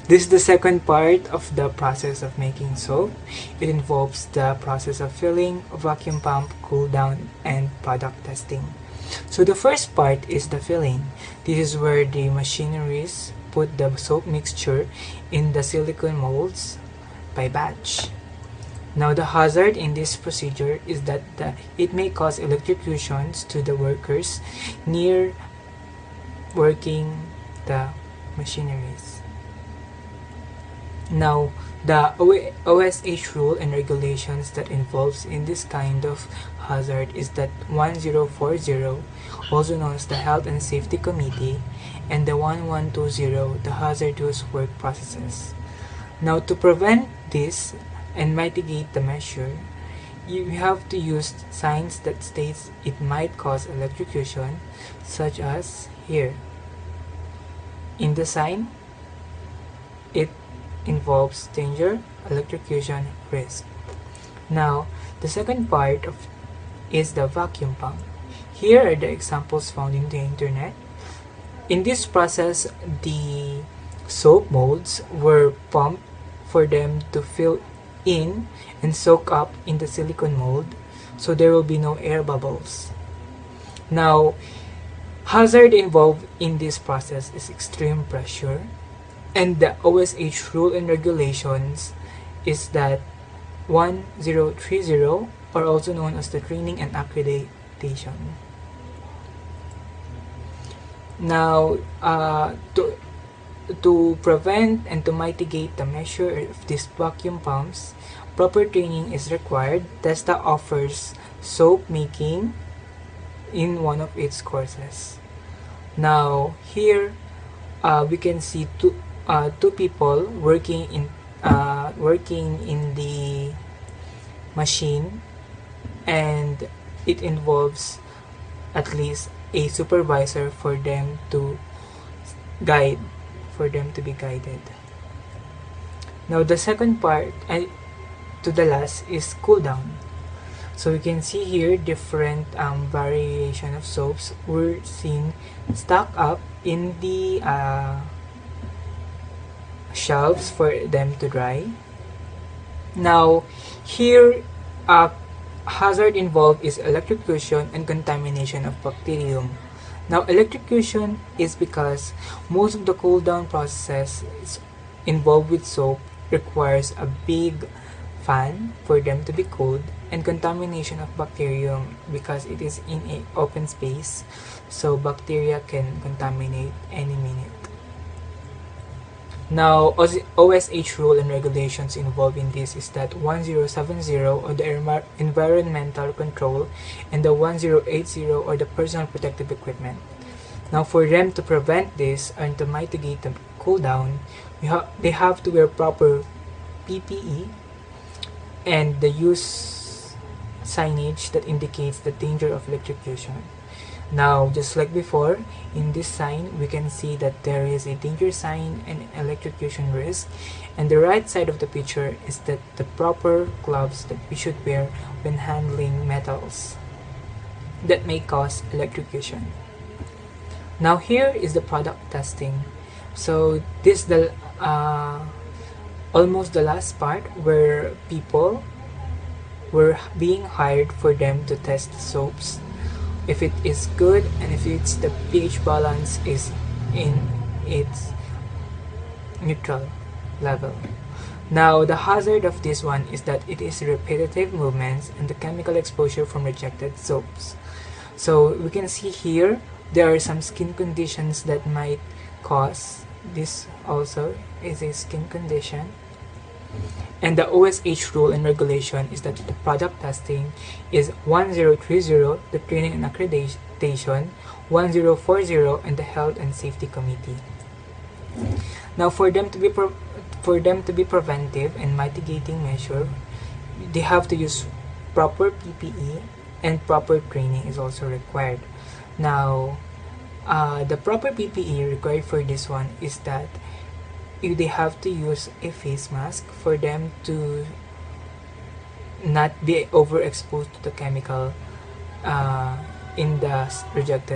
This is the second part of the process of making soap. It involves the process of filling, vacuum pump, cool down, and product testing. So the first part is the filling. This is where the machineries put the soap mixture in the silicone molds by batch. Now the hazard in this procedure is that it may cause electrocutions to the workers near working the machineries. Now the OSH rule and regulations that involves in this kind of hazard is that 1040, also known as the Health and Safety Committee, and the 1120, the hazardous work processes. Now to prevent this and mitigate the measure, you have to use signs that states it might cause electrocution, such as here. In the sign, it involves danger, electrocution, risk. Now, the second part is the vacuum pump. Here are the examples found in the internet. In this process, the soap molds were pumped for them to fill in and soak up in the silicone mold, so there will be no air bubbles. Now, hazard involved in this process is extreme pressure, and the OSH rule and regulations is that 1030, or also known as the training and accreditation. Now, to prevent and to mitigate the measure of these vacuum pumps, proper training is required. TESTA offers soap making in one of its courses. Now here we can see two people working in the machine, and it involves at least a supervisor for them to be guided. Now the second part to the last is cool down. So you can see here different variation of soaps were seen stacked up in the shelves for them to dry. Now here hazard involved is electrocution and contamination of bacterium. Now electrocution is because most of the cool down process involved with soap requires a big fan for them to be cooled, and contamination of bacterium because it is in an open space, so bacteria can contaminate any minute. Now OSH rule and regulations involved in this is that 1070, or the environmental control, and the 1080, or the personal protective equipment. Now for them to prevent this and to mitigate the cool down, they have to wear proper PPE and the use signage that indicates the danger of electrocution. Now, just like before, in this sign, we can see that there is a danger sign and electrocution risk, and the right side of the picture is that the proper gloves that we should wear when handling metals that may cause electrocution. Now here is the product testing. So this is the almost the last part where people were being hired for them to test soaps, if it is good and if it's the pH balance is in its neutral level. Now the hazard of this one is that it is repetitive movements and the chemical exposure from rejected soaps. So we can see here there are some skin conditions that might cause this. Also is a skin condition. And the OSH rule and regulation is that the product testing is 1030, the training and accreditation, 1040, and the Health and Safety Committee. Now for them to be preventive and mitigating measure, they have to use proper PPE, and proper training is also required. Now the proper PPE required for this one is that they have to use a face mask for them to not be overexposed to the chemical in the rejected